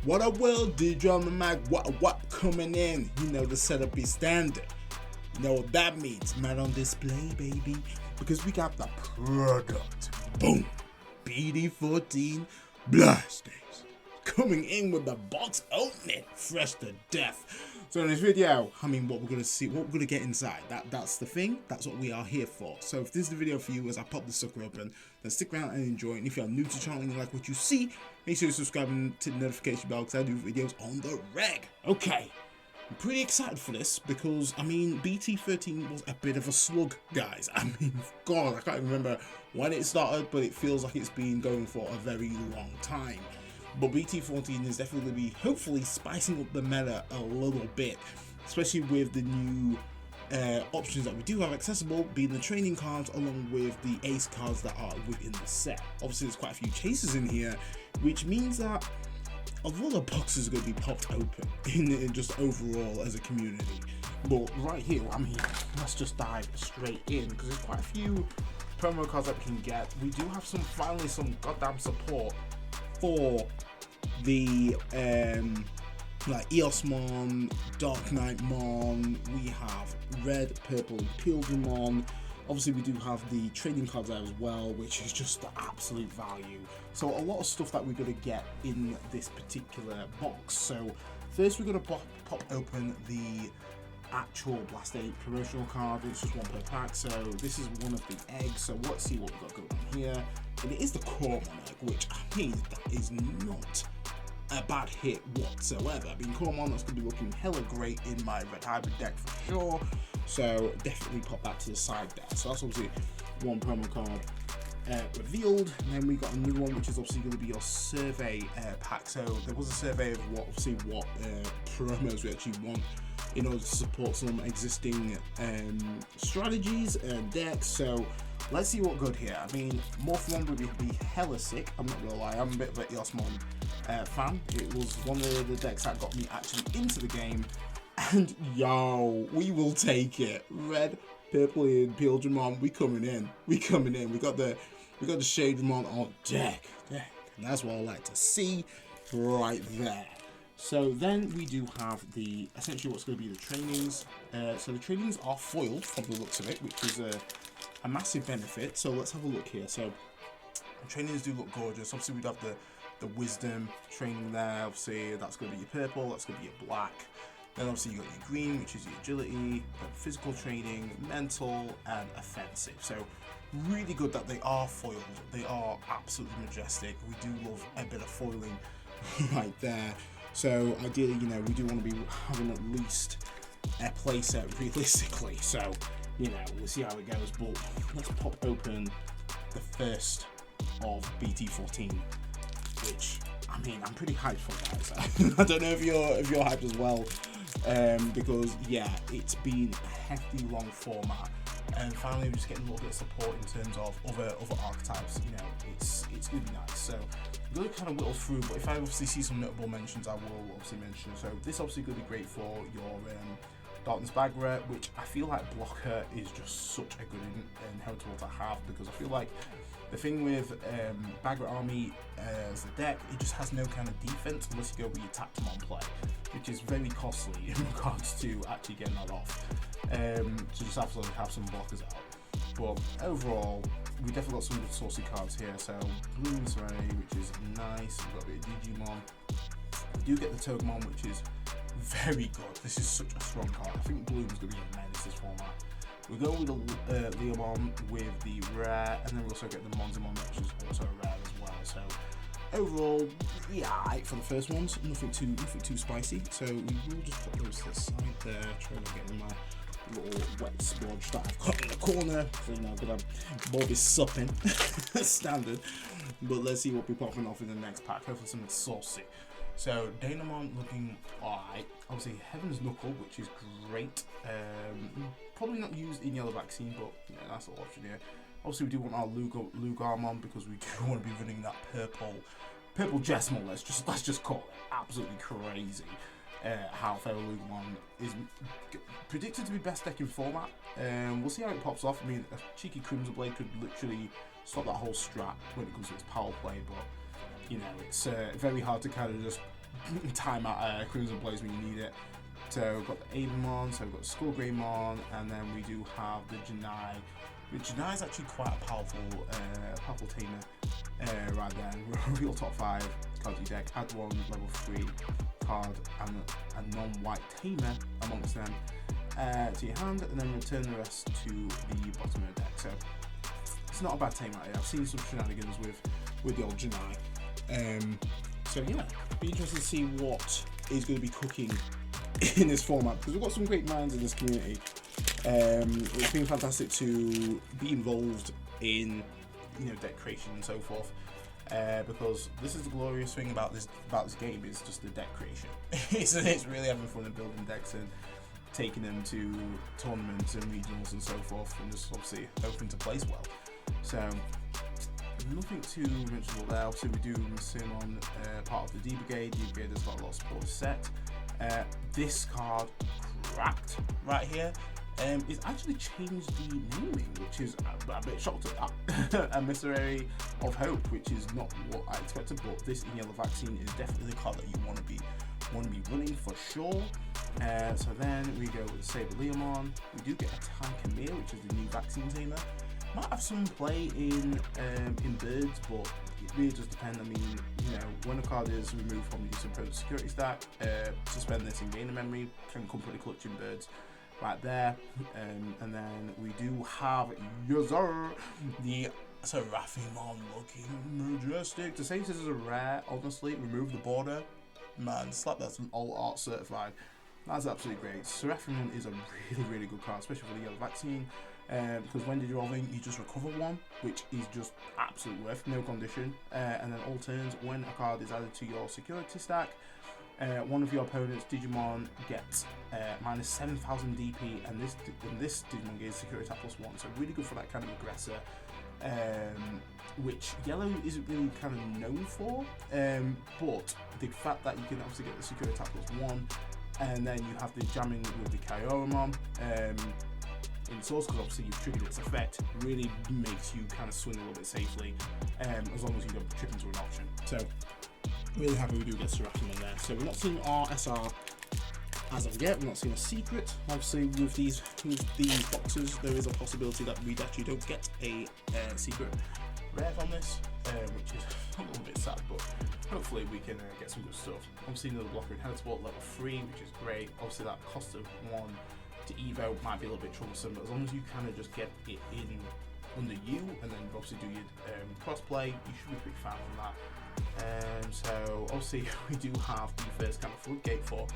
What a world, DJ on the mic, what coming in, you know the setup is standard. You know what that means, man on display, baby, because we got the product, boom, BT14 BLAST ACE, coming in with the box opening, fresh to death. So in this video, I mean, what we're going to see, what we're going to get inside, that's the thing, that's what we are here for. So if this is the video for you as I pop the sucker open, then stick around and enjoy it. And if you're new to the channel and you like what you see, make sure you subscribe and hit the notification bell because I do videos on the reg. Okay, I'm pretty excited for this because, I mean, BT13 was a bit of a slug, guys. I mean, God, I can't even remember when it started, but it feels like it's been going for a very long time. But BT14 is definitely going to be, hopefully, spicing up the meta a little bit, especially with the new options that we do have accessible, being the training cards along with the ace cards that are within the set. Obviously, there's quite a few chasers in here, which means that a lot of boxes are going to be popped open in just overall as a community. But right here, I mean, let's just dive straight in because there's quite a few promo cards that we can get. We do have finally some goddamn support for the like Eosmon, Dark Knight Mon. We have red, purple, and Digimon. Obviously, we do have the trading cards there as well, which is just the absolute value. So a lot of stuff that we're going to get in this particular box. So first, we're going to pop open the actual Blast ACE promotional card. It's just one per pack, so this is one of the eggs. So let's see what we've got going on here. And it is the Cormon egg, which I mean, that is not a bad hit whatsoever. I mean, Cormon, that's going to be looking hella great in my red hybrid deck for sure. So definitely pop that to the side there. So that's obviously one promo card revealed. And then we got another one, which is obviously going to be your survey pack. So there was a survey of what promos we actually want in order to support some existing strategies and decks. So let's see what good here. I mean, Morph 1 would be hella sick, I'm not gonna lie. I'm a bit of a Eosmon fan. It was one of the decks that got me actually into the game, and yo, we will take it. Red, purple, and Digimon, we coming in. We got the Shademon on deck, and that's what I like to see right there. So then we do have essentially what's going to be the trainings. So the trainings are foiled from the looks of it, which is a massive benefit. So let's have a look here. So the trainings do look gorgeous. Obviously we'd have the wisdom training there. Obviously that's going to be your purple, that's going to be your black. Then obviously you got your green, which is your agility, physical training, mental, and offensive. So really good that they are foiled. They are absolutely majestic. We do love a bit of foiling right there. So ideally, you know, we do want to be having at least a playset realistically. So, you know, we'll see how it goes. But let's pop open the first of BT14, which, I mean, I'm pretty hyped for, guys. I don't know if you're hyped as well, because yeah, it's been a hefty long format, and finally we're just getting a little bit of support in terms of other archetypes. You know, it's gonna be nice. So I'm gonna kind of whittle through, but if I obviously see some notable mentions, I will obviously mention. So this obviously gonna be great for your Darkness Bagra, which I feel like blocker is just such a good inheritable to have, because I feel like the thing with Bagra Army as a deck, it just has no kind of defense unless you go with your Taptamon play, which is very costly in regards to actually getting that off. So just absolutely have some blockers out. But overall, we definitely got some good saucy cards here. So Bloom Serenity, which is nice. We've got a bit of Digimon. We do get the Togemon, which is very good. This is such a strong card. I think Bloom's going to be a menace this format. We're going with the Leomon with the rare, and then we also get the Monzamon, which is also a rare as well. So overall, yeah, for the first ones, nothing too spicy. So we will just put those to the side there, trying to get my little wet splodge that I've got in the corner. So you know, I'm gonna Bob is supping standard. But let's see what we're popping off in the next pack. Hopefully something saucy. So Dynamon looking alright. Obviously Heaven's Knuckle, which is great. Probably not used in Yellow Vaccine, but you know, that's an option here. Obviously we do want our Lugarmon because we do want to be running that purple Jesmol. Let's just call it absolutely crazy. How Lugarmon is predicted to be best deck in format. We'll see how it pops off. I mean, a cheeky Crimson Blade could literally stop that whole strat when it comes to its power play, but you know, it's very hard to kind of just time out Crimson Blaze when you need it. So we've got the Avonmon, so we've got Skullgreymon, and then we do have the Janai. Janai is actually quite a powerful tamer right there. Real top 5 card your deck. Add one level 3 card and a non-white tamer amongst them to your hand, and then return the rest to the bottom of the deck. So it's not a bad tamer. I've seen some shenanigans with the old Janai. So yeah, be interested to see what is going to be cooking in this format, because we've got some great minds in this community. It's been fantastic to be involved in, you know, deck creation and so forth, because this is the glorious thing about this game, is just the deck creation. It's really having fun and building decks and taking them to tournaments and regionals and so forth, and just obviously hoping to place well. So nothing too mentionable there. Obviously we do Digimon part of the D Brigade. D Brigade has got a lot of support set. This card cracked right here. It's actually changed the naming, which is a bit shocked at that. A Emissary of Hope, which is not what I expected, but this in Yellow Vaccine is definitely the card that you want to be running for sure. So then we go with Saber Leomon. We do get a Tankemir, which is the new vaccine tamer. Might have some play in birds, but it really just depends. I mean, you know, when a card is removed from your opponent's security stack, suspend this and gain a memory, can come pretty clutch in birds right there. And then we do have the Seraphimon, looking majestic. To say this is a rare, honestly, remove the border, man, slap that some all art certified. That's absolutely great. Seraphimon is a really good card, especially for the Yellow Vaccine. Because when Digivolving, you just recover one, which is just absolute worth, no condition. And then all turns, when a card is added to your security stack, one of your opponent's Digimon gets minus 7,000 DP, and this Digimon gains security attack +1, so really good for that kind of aggressor, which Yellow isn't really kind of known for. But the fact that you can obviously get the security attack +1, and then you have the jamming with the Kyoramon in source, because obviously you've triggered its effect, really makes you kind of swing a little bit safely, as long as you don't trip into an option. So really happy we do get Seraphimon there. So we're not seeing our SR as of yet. We're not seeing a secret. Obviously with these boxes, there is a possibility that we actually don't get a secret rare from this, which is a little bit sad, but hopefully we can get some good stuff. Obviously another blocker in Headsport level 3, which is great. Obviously that cost of 1 to Evo might be a little bit troublesome, but as long as you kind of just get it in under you, and then obviously do your crossplay, you should be pretty fine from that. So obviously we do have the first kind of floodgate for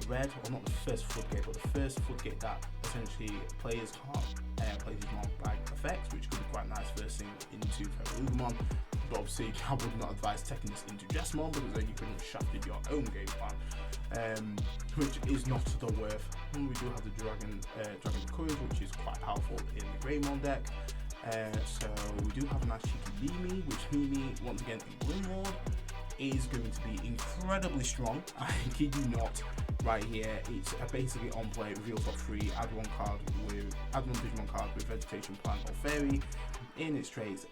red, or not the first floodgate, but the first floodgate that essentially players can't play Digimon by effects, which could be quite nice first thing into Feralugumon. But obviously I would not advise taking this into Jesmon, because then you could have shafted your own game plan, which is not the worth. And we do have the Dragon Courage, which is quite powerful in the Greymon deck. So we do have a nice cheeky Mimi, which Mimi, once again in Gloomlord, is going to be incredibly strong. I kid you not, right here. It's basically on play, reveal top 3, add one Digimon card with Vegetation Plant or Fairy in its traits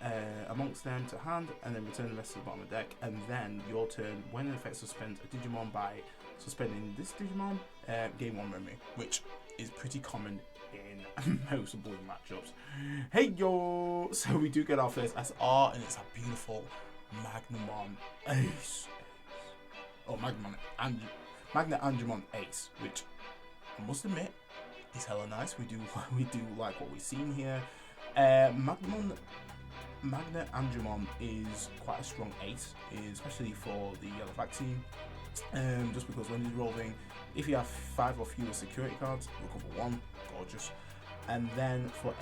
amongst them to hand, and then return the rest to the bottom of the deck. And then your turn, when an effect suspends a Digimon by suspending this Digimon, gain 1 memory, which is pretty common in most bullying matchups. Hey yo! So we do get our first SR, and it's a beautiful Magnamon Ace. Oh, Magna Angemon Ace, which I must admit is hella nice. We do like what we've seen here. Magna Angemon is quite a strong ace, especially for the Yellow Vaccine. Just because when he's rolling, if you have 5 or fewer security cards, recover 1, gorgeous. And then for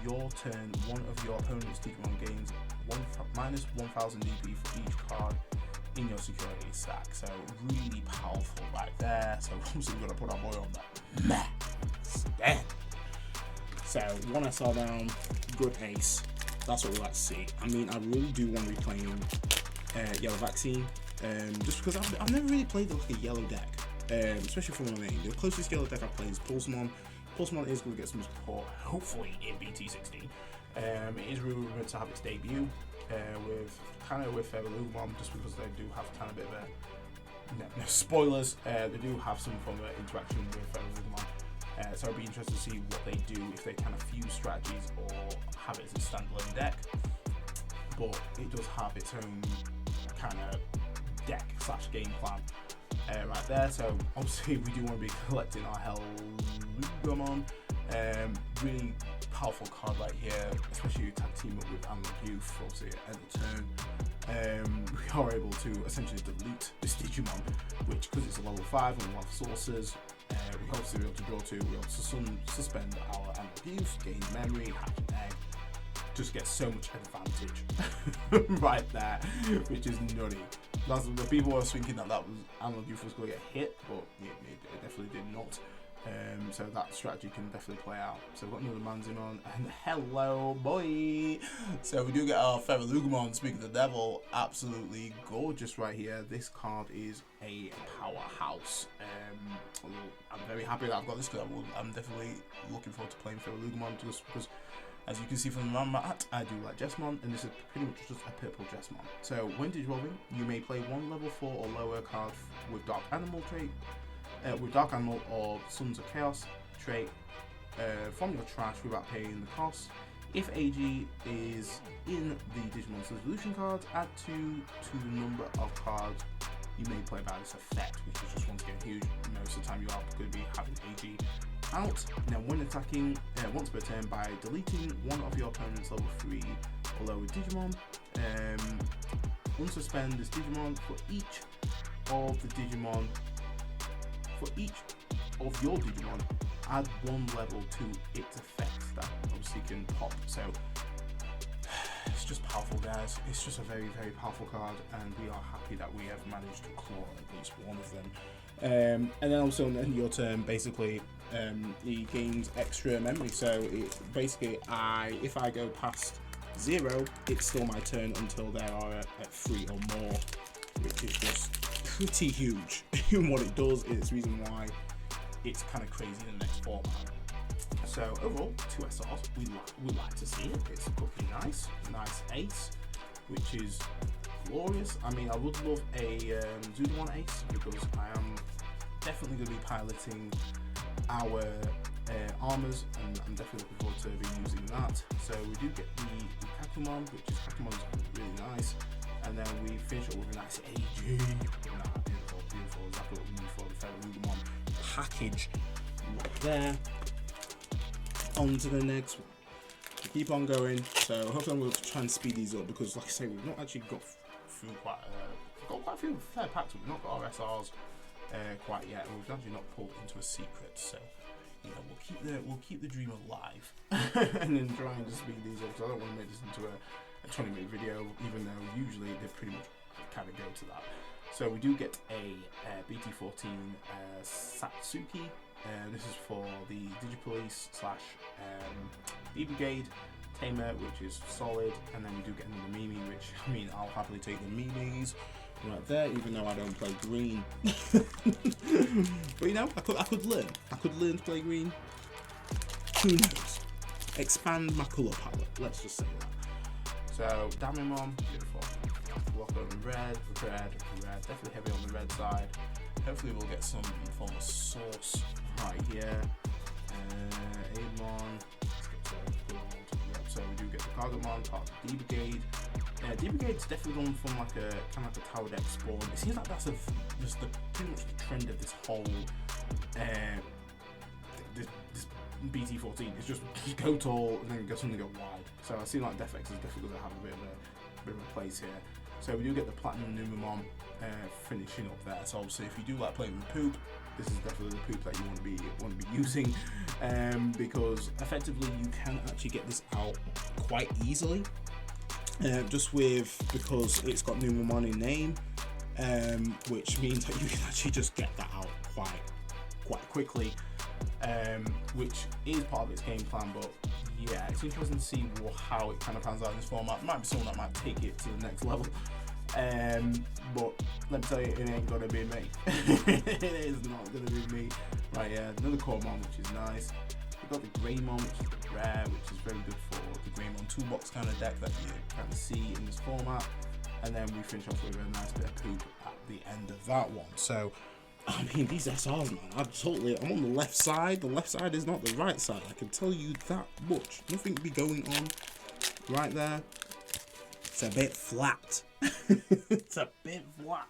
your turn, one of your opponent's Digimon gains minus 1,000 DP for each card in your security stack. So really powerful right there. So obviously we're gonna put our boy on that stand. So 1 SR down, good ace. That's what we like to see. I mean, I really do want to be playing Yellow Vaccine, just because I've never really played like a yellow deck, especially for my main. The closest yellow deck I play is Pulsemon. Pulsemon is going to get some support, hopefully in BT14. It is rumored to have its debut with Lugmon, just because they do have kind of a bit of a no spoilers. They do have some form of interaction with Lugmon. So I'd be interested to see what they do, if they kind of fuse strategies or have it as a standalone deck. But it does have its own kind of deck / game plan right there. So obviously we do want to be collecting our Hellugamon. Really powerful card right here, especially you tag team up with Analog Youth, obviously at the turn. We are able to essentially delete this Digimon, which, because it's a level 5 and we have sources, we obviously be able to draw 2, we're able to suspend our Analog Youth, gain memory, hatch an egg, just get so much advantage right there, which is nutty. The people were thinking that was Analog Youth was going to get hit, but it definitely did not. So that strategy can definitely play out. So we've got another Manzimon, and hello boy! So we do get our Feralugmon, speaking of the devil, absolutely gorgeous right here. This card is a powerhouse. I'm very happy that I've got this, because I'm definitely looking forward to playing Feralugmon, just because, as you can see from the mat, I do like Jessamon, and this is pretty much just a purple Jessamon. So when Digivolving, you may play one level 4 or lower card with Dark Animal trait, with Dark Animal or Sons of Chaos trait from your trash without paying the cost. If AG is in the Digimon's Resolution cards, add 2 to the number of cards you may play by this effect, which is just once again huge. Most of the time you are going to be having AG out. Now when attacking once per turn by deleting one of your opponent's level 3 or lower Digimon, unsuspend this Digimon for each of the Digimon. For each of your Digimon, add 1 level to its effects that obviously can pop. So it's just powerful, guys. It's just a very, very powerful card, and we are happy that we have managed to claw at least one of them. And then also on your turn, basically, he gains extra memory. So it basically, if I go past 0, it's still my turn until there are at 3 or more, which is just pretty huge in what it does. It's the reason why it's kind of crazy in the next format. So overall, 2 SRs, we like to see it. It's looking nice ace, which is glorious. I mean, I would love a Zudamon ace, because I am definitely going to be piloting our armors, and I'm definitely looking forward to be using that. So we do get the Kakumon, which is Kakumon's really nice. And then we finish up with a nice AG. Beautiful, exactly what we need for the Feralugmon package right there. On to the next one. We keep on going. So hopefully I'm going to try and speed these up, because like I say, we've not actually got through quite a few fair packs. We've not got our SRs quite yet, and we've actually not pulled into a secret. So we'll keep the dream alive and then try and just speed these up, because I don't want to make this into a 20-minute video, even though usually they pretty much kind of go to that. So we do get a BT14 Satsuki. This is for the Digipolice / B-Brigade Tamer, which is solid. And then we do get another Mimi, which, I mean, I'll happily take the Mimis right there, even though I don't play green. But you know, I could learn. I could learn to play green. Who knows? Expand my colour palette, let's just say that. So Damimon, beautiful. Block on red, definitely heavy on the red side. Hopefully we'll get some form of source right here. Amon, let's get to yep, so we do get the Gargamon, part of the D-Brigade. D-Brigade's definitely gone from like a kind of like a tower deck spawn. It seems like that's just pretty much the trend of this whole this BT14 is just go tall and then suddenly go wide. So I see like Defex is definitely going to have a bit of a place here. So we do get the Platinum Numamon finishing up there. So obviously, if you do like playing with poop, this is definitely the poop that you want to be using, because effectively you can actually get this out quite easily, because it's got Numamon in name, which means that you can actually just get that out quite quickly. Which is part of its game plan, but yeah, it's interesting to see how it kind of pans out in this format. Might be someone that might take it to the next level, but let me tell you, it ain't gonna be me. It is not gonna be me. Right, yeah, another Coremon, which is nice. We We've got the Greymon, which is the rare, which is very good for the Greymon toolbox kind of deck that you kind of see in this format. And then we finish off with a nice bit of poop at the end of that one. So, I mean, these SRs, man, I'm on the left side. The left side is not the right side. I can tell you that much. Nothing be going on right there. It's a bit flat. It's a bit flat.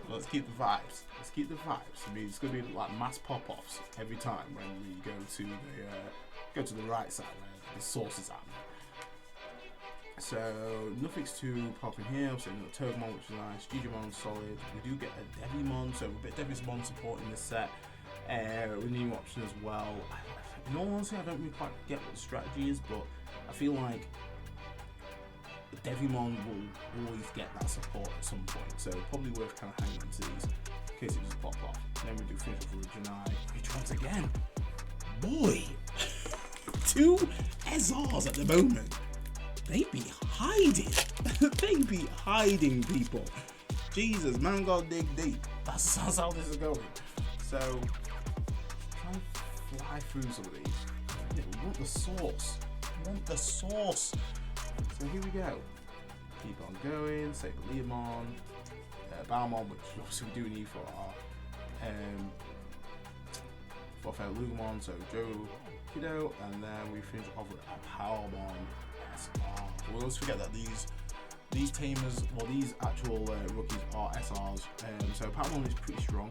Let's keep the vibes. Let's keep the vibes. I mean, it's gonna be like mass pop-offs every time when we go to the right side where the source is at. So nothing's too popping here. I'm saying Turgmon, which is nice. Digimon solid. We do get a Devimon, so a bit of Devimon support in this set. With new option as well. In all honesty, I don't really quite get what the strategy is, but I feel like Devimon will always get that support at some point. So probably worth kind of hanging into these in case it just pop off. And then we do finish off with Janai, which once again, boy, 2 SRs at the moment. They be hiding. They be hiding, people. Jesus, man, gotta dig deep. That's how this is going. So, try and fly through some of these. We want the sauce. We want the sauce. So here we go. Keep on going. Save the Leomon, Balmon, which obviously we do need for our for Lugmon. So Joe Kiddo, and then we finish off with a Powermon. We'll always forget that these tamers, well, these actual rookies are SRs. So Powermon is pretty strong.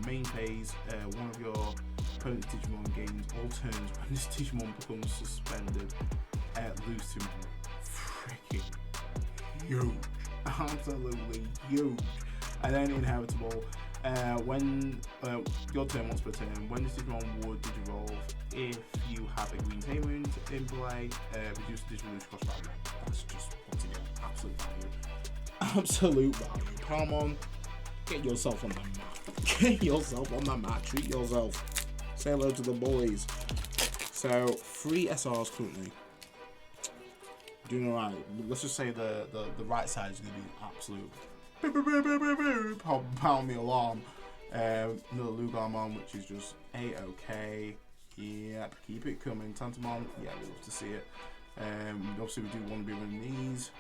Main phase, one of your opponent's Digimon gains all turns when this Digimon becomes suspended. Lose to freaking huge, absolutely huge. And then inheritable. When your turn once per turn, when this Digimon would Digivolve, if you have a green tamer in play, reduce the Digivolution cost by 1. That's just, once again, absolute value. Absolute value. Palmon, get yourself on the map. Get yourself on the map. Treat yourself. Say hello to the boys. So, 3 SRs currently. Doing alright. Let's just say the right side is going to be absolute. Pound me alarm. Another Lugarmon, which is just A-OK. Yep, keep it coming. Tantamon, yeah, we love to see it. Obviously, we do want to be running these.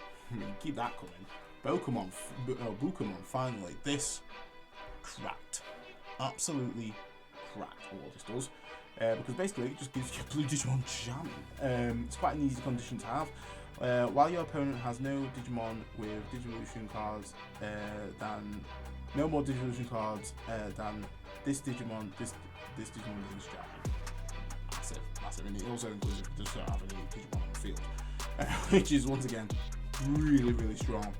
Keep that coming. Bukamon, finally. This cracked. Absolutely cracked what this does. Because basically, it just gives you Blue Digimon jamming. It's quite an easy condition to have. While your opponent has no Digimon with Digivolution cards no more Digivolution cards than this Digimon, this Digimon is jamming. Massive. And it also includes if it does not have any Digimon on the field, which is once again really, really strong.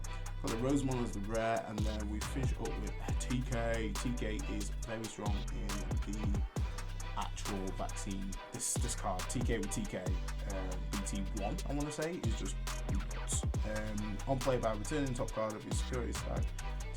Got the Rosemon as the rare, and then we finish up with TK. TK is very strong in the actual vaccine. This card, TK with TK, BT1, I want to say, is just nuts. On play, by returning top card of your security stack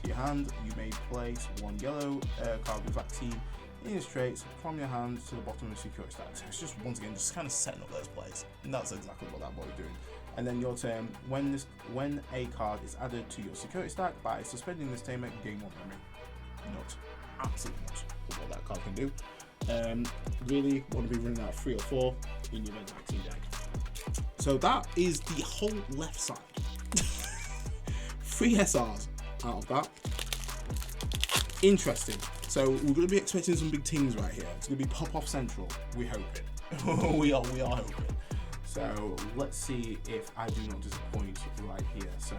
to your hand, you may place 1 yellow card with vaccine in its traits from your hand to the bottom of the security stack. So it's just, once again, just kind of setting up those plays, and that's exactly what that boy is doing. And then your turn, when a card is added to your security stack by suspending this tamer, gain 1 memory. Nuts. Absolutely nuts for what that card can do. Really want to be running out 3 or 4 in your red vaccine deck. So that is the whole left side. 3 SRs out of that. Interesting. So we're going to be expecting some big things right here. It's going to be pop-off central. We hope it. we are hoping. So let's see if I do not disappoint right here. So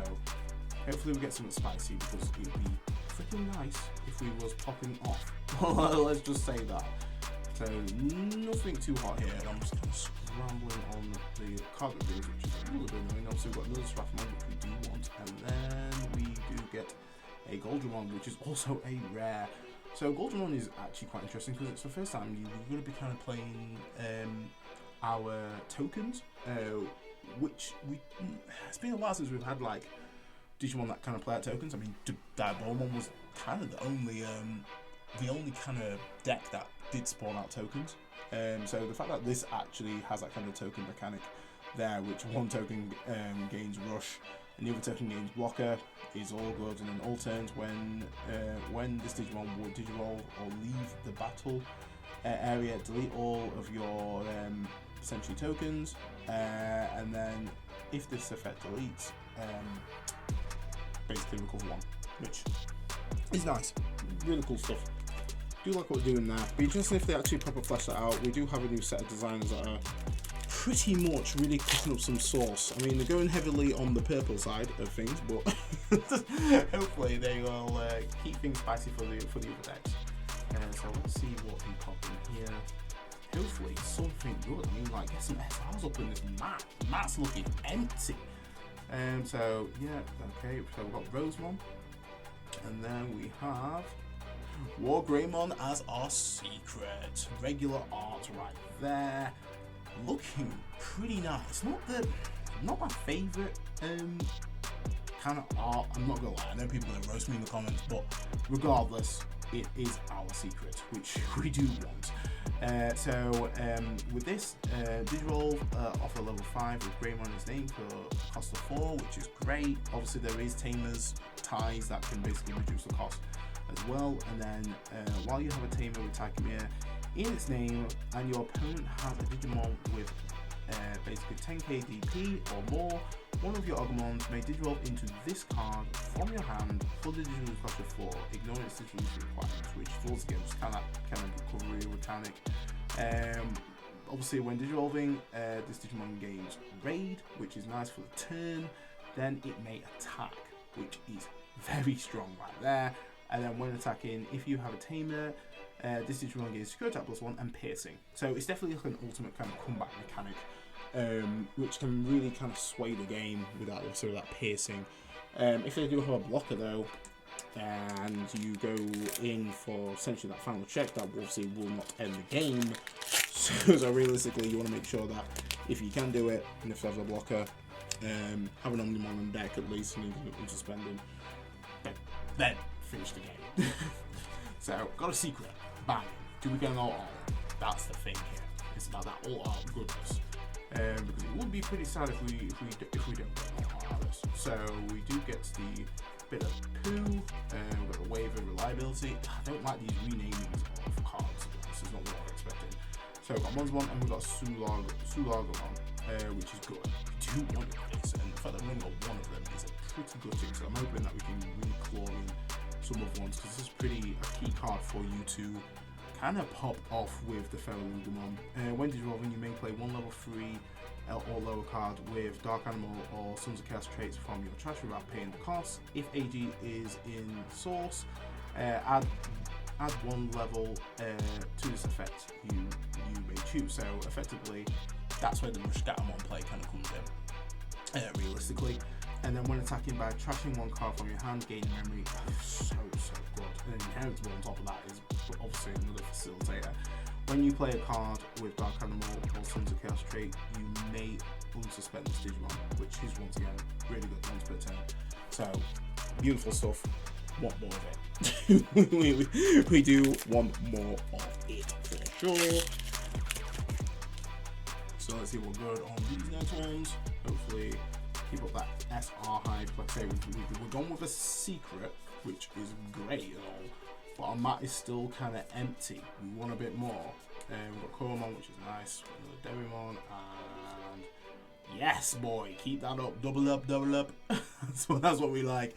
hopefully we get something spicy, because it would be freaking nice if we was popping off. Let's just say that. So nothing too hot here. I'm just kind of scrambling on the card reviews, which is a little bit annoying. Obviously we've got another Strathmon, which we do want, and then we do get a Goldramon, which is also a rare. So Goldramon is actually quite interesting, because it's the first time you're going to be kind of playing our tokens, which it's been a while since we've had like Digimon that kind of play out tokens. I mean, Diabomon was kind of the only kind of deck that did spawn out tokens. So the fact that this actually has that kind of token mechanic there, which one token gains rush and the other token gains blocker, is all good. And then all turns when this Digimon would Digivolve or leave the battle, area, delete all of your essentially tokens, and then if this effect deletes, basically recover one, which is nice. Really cool stuff. Do like what we're doing there. Be interesting if they actually proper flesh that out. We do have a new set of designs that are pretty much really cooking up some sauce. I mean, they're going heavily on the purple side of things, but hopefully they will keep things spicy for the other decks. So let's see what we pop in here. Hopefully something good. I mean, like, get some SRs up in this mat. The mat's looking empty. So yeah, okay. So we've got Rosemon, and then we have War Greymon as our secret. Regular art right there. Looking pretty nice. Not my favourite kind of art. I'm not gonna lie. I know people that roast me in the comments, but regardless, it is our secret, which we do want. With this, Digivolve offer level 5 with Greymon in its name for cost of 4, which is great. Obviously, there is Tamers ties that can basically reduce the cost as well. And then while you have a Tamer with Takemir in its name, and your opponent has a Digimon with basically 10k DP or more, one of your Agumons may Digivolve into this card from your hand for the Digivolve cost of 4, ignoring its distribution requirements, which once again is kind of recovery mechanic. Obviously, when Digivolving, this Digimon gains Raid, which is nice for the turn. Then it may attack, which is very strong right there. And then when attacking, if you have a Tamer, this Digimon gains Secure Attack +1 and Piercing. So it's definitely like an ultimate kind of comeback mechanic, which can really kind of sway the game without also that piercing. If they do have a blocker though, and you go in for essentially that final check, that obviously will not end the game. So realistically, you want to make sure that if you can do it, and if there's a blocker, have an Omnimon on deck at least, and even unsuspended, then finish the game. So, got a secret. Bang. Do we get an all out? That's the thing here. It's about that all out goodness. Because it would be pretty sad if we don't get an all out of this. So we do get the bit of poo. We've got the wave of reliability. I don't like these renamings of cards. This is not what I'm expecting. So we've got Monsmon and we've got Sulagomon, which is good. We do want this, and the fact that we only got one of them is a pretty good thing. So I'm hoping that we can really claw in some of ones, because this is pretty a key card for you to kind of pop off with the Feralugomon. When Digivolving, you may play one level 3 or lower card with Dark Animal or Sons of Chaos traits from your trash without paying the cost. If AG is in source, add one level to this effect you may choose. So effectively, that's where the Rushgatamon play kind of comes in, realistically. And then when attacking by trashing one card from your hand, gaining memory, so good. And then inheritable on top of that is obviously another facilitator. When you play a card with Dark Animal or Sons of Chaos trait, you may unsuspend this Digimon, which is once again really good once per turn. So beautiful stuff. Want more of it? we do want more of it for sure. So let's see what we're good on these next ones. Hopefully keep up that SR hype. Like I say, we're going with a secret, which is great and all, but our mat is still kind of empty. We want a bit more. We've got Koromon, which is nice. We've got Devimon, and yes, boy, keep that up. Double up. So that's what we like.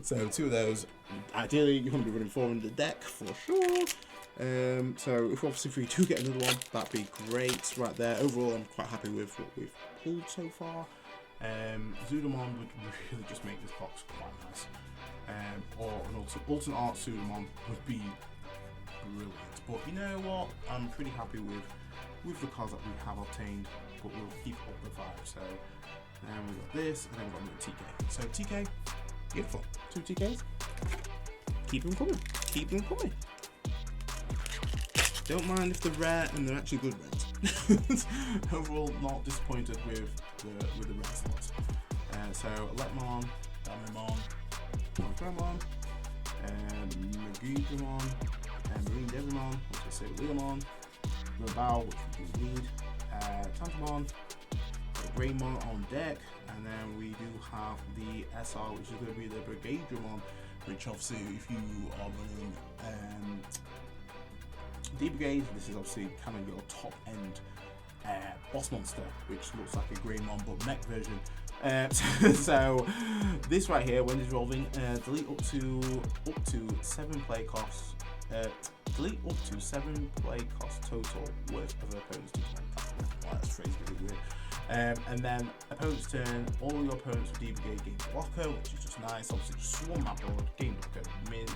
So 2 of those. Ideally, you're going to be running 4 in the deck for sure. So if we do get another one, that'd be great right there. Overall, I'm quite happy with what we've pulled so far. Zudamon would really just make this box quite nice. Or an alternate art Zudamon would be brilliant. But you know what? I'm pretty happy with the cards that we have obtained, but we'll keep up the vibe. So we've got this, and then we've got another TK. So TK, beautiful. 2 TKs. Keep them coming. Don't mind if they're rare and they're actually good rares. Overall, not disappointed with the rare slots. So Electmon, Damimon, Pokémon, Magidramon, Marine Devimon, which is Leomon, Rabao, which we do need, Tantamon, Greymon on deck, and then we do have the SR, which is going to be the Brigadramon, which obviously if you are running D Brigade, this is obviously kind of your top end boss monster, which looks like a Greymon but mech version. So this right here, when dissolving, delete up to 7 play costs. Delete up to 7 play cost total worth of opponent's Digimon. That's phrased a bit weird. And then opponent's turn, all your opponents with D Brigade gain blocker, which is just nice. Obviously, just swarm that board, gain blocker, min.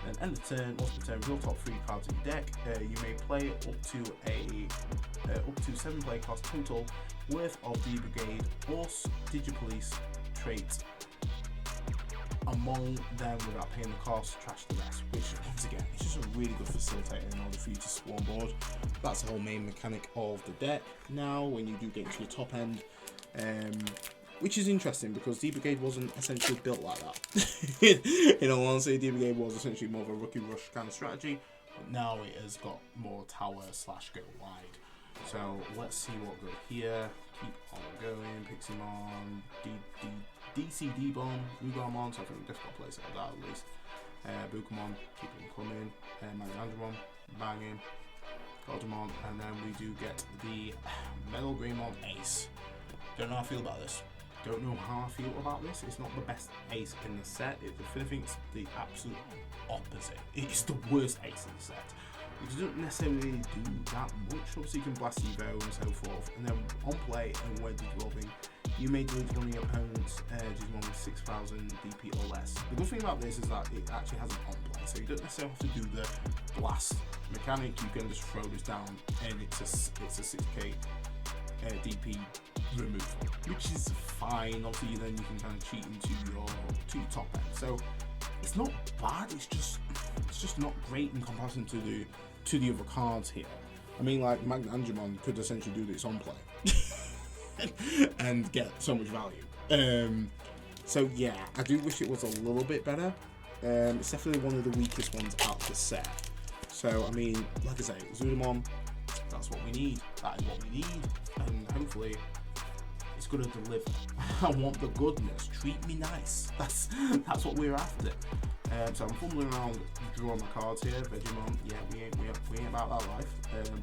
Then end of turn, once per turn, with your top 3 cards in your deck, you may play up to 7 play cost total worth of D Brigade or Digipolice traits among them without paying the cost, trash the rest, which once again it's just a really good facilitator in order for you to swarm board. That's the whole main mechanic of the deck. Now when you do get to your top end, which is interesting because D Brigade wasn't essentially built like that. In all honesty, D Brigade was essentially more of a rookie rush kind of strategy, but now it has got more tower / go wide. So let's see what goes here. Keep on going. Piximon, DCD bomb, Ugarmon, so I think we've just got to place it like that at least. Bukamon, keep them coming. Magnandramon, banging. Goldemon, and then we do get the Metal Greymon Ace. Don't know how I feel about this. Don't know how I feel about this. It's not the best ace in the set. If anything, it's the absolute opposite. It's the worst ace in the set. It doesn't necessarily do that much. Obviously, you can blast Evo and so forth. And then on play and when dissolving, you may delete one of your opponent's Digimon with 6,000 DP or less. The good thing about this is that it actually has an on play, so you don't necessarily have to do the blast mechanic. You can just throw this down, and it's a 6k DP removal, which is fine. Obviously, then you can kind of cheat into your top end. So it's not bad. It's just not great in comparison to the other cards here. I mean, like Magnandramon could essentially do this on play and get so much value. So yeah, I do wish it was a little bit better. It's definitely one of the weakest ones out of the set. So I mean, like I say, Zudamon, that's what we need. That is what we need, and hopefully it's gonna deliver. I want the goodness. Treat me nice. That's what we're after. So I'm fumbling around drawing my cards here. Digimon, yeah, we ain't about that life.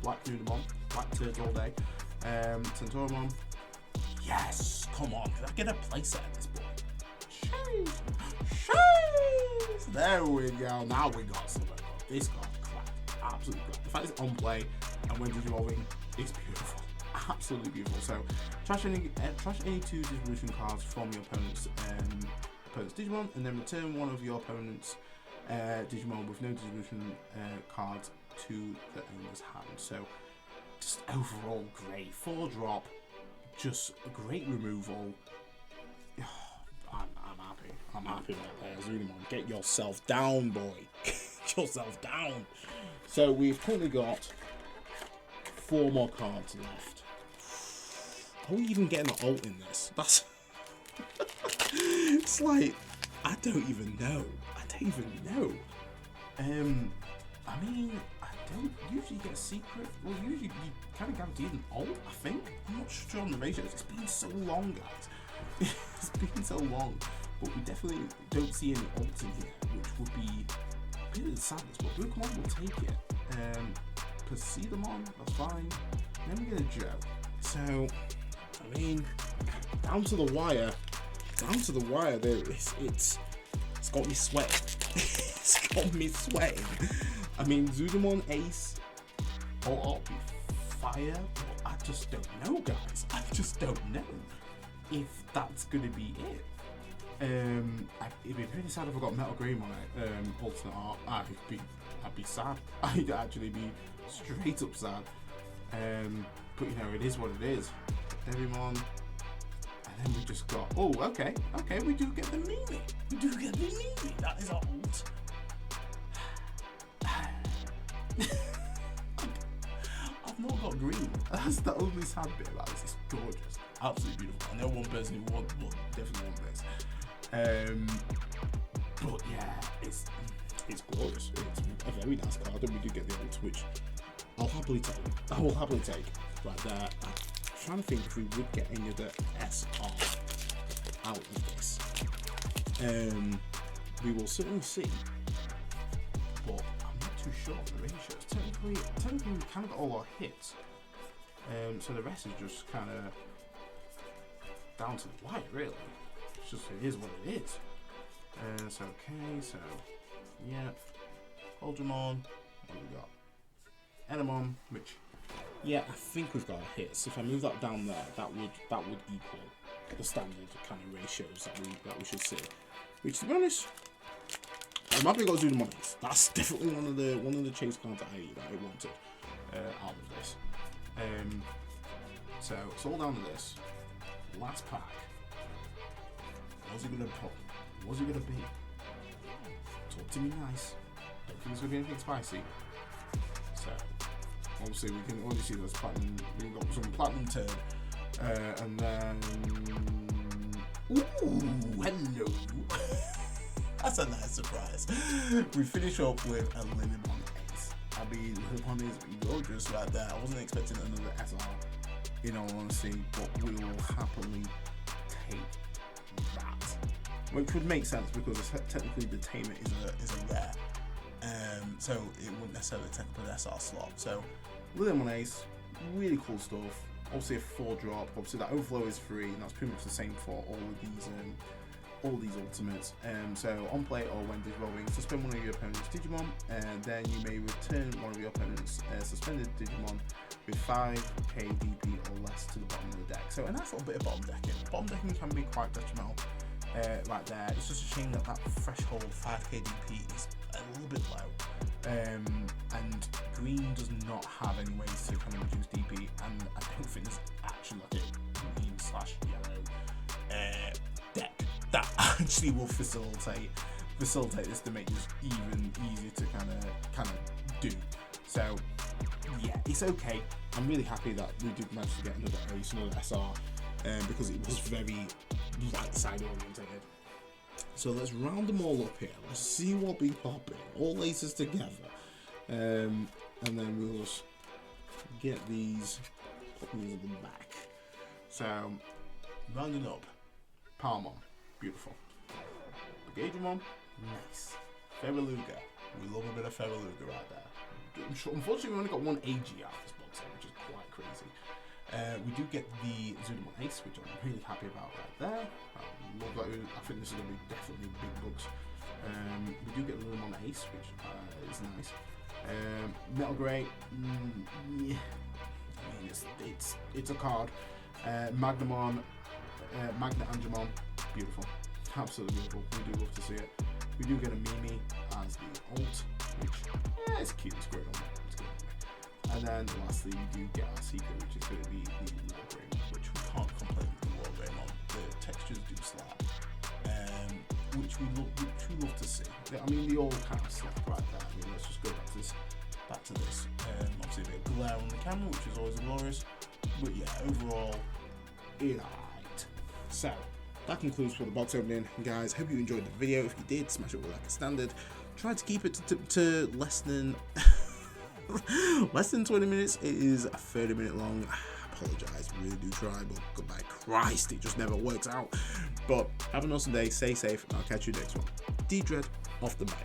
Black Nudamon, Black Turd all day. Centaurimon, yes, come on, can I get a playset at this point? Sheesh. There we go. Now we got something. This card crap, absolutely crap. The fact it's on play and when dissolving, it's beautiful, absolutely beautiful. So trash any 2 dissolution cards from your opponent's Digimon, and then return one of your opponent's Digimon with no dissolution cards to the owner's hand. So just overall great. 4-drop, just a great removal. I'm happy right there. Zudamon, get yourself down, boy. Get yourself down. So we've currently got 4 more cards left. Are we even getting an ult in this? That's it's like, I don't even know. I mean, I don't usually get a secret. Well, usually you kind of guaranteed an ult, I think. I'm not sure on the ratios. It's been so long, guys. It's been so long. But we definitely don't see any ults in here, which would be a bit of the sadness. But Bukamon will take it. Poseidon, that's fine. Then we get a Joe. So, I mean, down to the wire. There, it's got me sweating. It's got me sweating. I mean, Zudamon Ace or be fire, but I just don't know, guys. I just don't know if that's gonna be it. It'd be pretty sad if I got Metal Greymon alternate art. I'd be sad. I'd actually be straight up sad. But you know, it is what it is. Digimon. And then we just got, oh, okay, we do get the Mimi. That is our ult. I've not got green. That's the only sad bit about this. It's gorgeous. Absolutely beautiful. I know one person who will definitely want this. But yeah, it's glorious. It's a very nice card, and we do get the ult, which I'll happily take. I will happily take. Right there. I'm trying to think if we would get any other SR out of this. We will certainly see, but I'm not too short on the ratios. Technically, we kind of got all our hits. So the rest is just kind of down to the wire, really. It's just, it is what it is. So, okay, so, yeah. Ultramon, what do we got? Enamon, which, yeah, I think we've got our hits. If I move that down there, that would equal the standard kind of ratios that we should see. Which, to be honest, I'm happy we got Digimon Ace. That's definitely one of the chase cards that I wanted out of this. So it's all down to this. Last pack. What's it gonna pop? What's it gonna be? Talk to me nice. Don't think it's gonna be anything spicy. So obviously we can already see those platinum. We've got some platinum turd, and then ooh, hello. That's a nice surprise. We finish up with a Digimon Ace. I mean, Digimon is gorgeous right there. I wasn't expecting another SR, in all honesty, but we will happily take that. Which would make sense because technically the Tamer is a rare. So it wouldn't necessarily take up an SR slot. So Digimon Ace, really cool stuff. Obviously a 4-drop. Obviously that overflow is free, and that's pretty much the same for all of these ultimates. So on play or when disrolling, suspend one of your opponent's Digimon, and then you may return one of your opponent's suspended Digimon with 5k DP or less to the bottom of the deck. So a nice little bit of bottom decking. Bottom decking can be quite detrimental right there. It's just a shame that threshold 5k DP is a little bit low. And green does not have any ways to kind of reduce DP, and I don't think there's actually like a green/yellow deck that actually will facilitate this to make this even easier to kind of do. So yeah, it's okay. I'm really happy that we did manage to get another ace, another SR, because it was very right side oriented. So let's round them all up here. Let's see what we pop in. All aces together. And then we'll just get these, put these in the back. So, rounding up. Palmon, beautiful. Digimon, nice. Ferraluga, we love a bit of Ferraluga right there. Unfortunately, we only got one AG out of this box, which is quite crazy. We do get the Digimon Ace, which I'm really happy about right there. I think this is going to be definitely big bucks. We do get the Digimon Ace, which is nice. Metal Grey, yeah. I mean, it's a card. Magnamon, Magna Angemon, beautiful, absolutely beautiful. We do love to see it. We do get a Mimi as the ult, which it's cute, it's great on me. And then lastly, we do get our secret, which is going to be the Wargreymon, which we can't complain with the Wargreymon. The textures do slap, which we love to see. I mean, they all kind of slap right there. I mean, let's just go back to this. Obviously, a bit of glare on the camera, which is always glorious. But yeah, overall, alright. So that concludes for the box opening, guys. Hope you enjoyed the video. If you did, smash it with like a standard. Try to keep it to less than less than 20 minutes. It is 30 minutes long. I apologize, really do try, but by Christ, it just never works out. But have an awesome day, stay safe, and I'll catch you next one. D-Dread off the mic.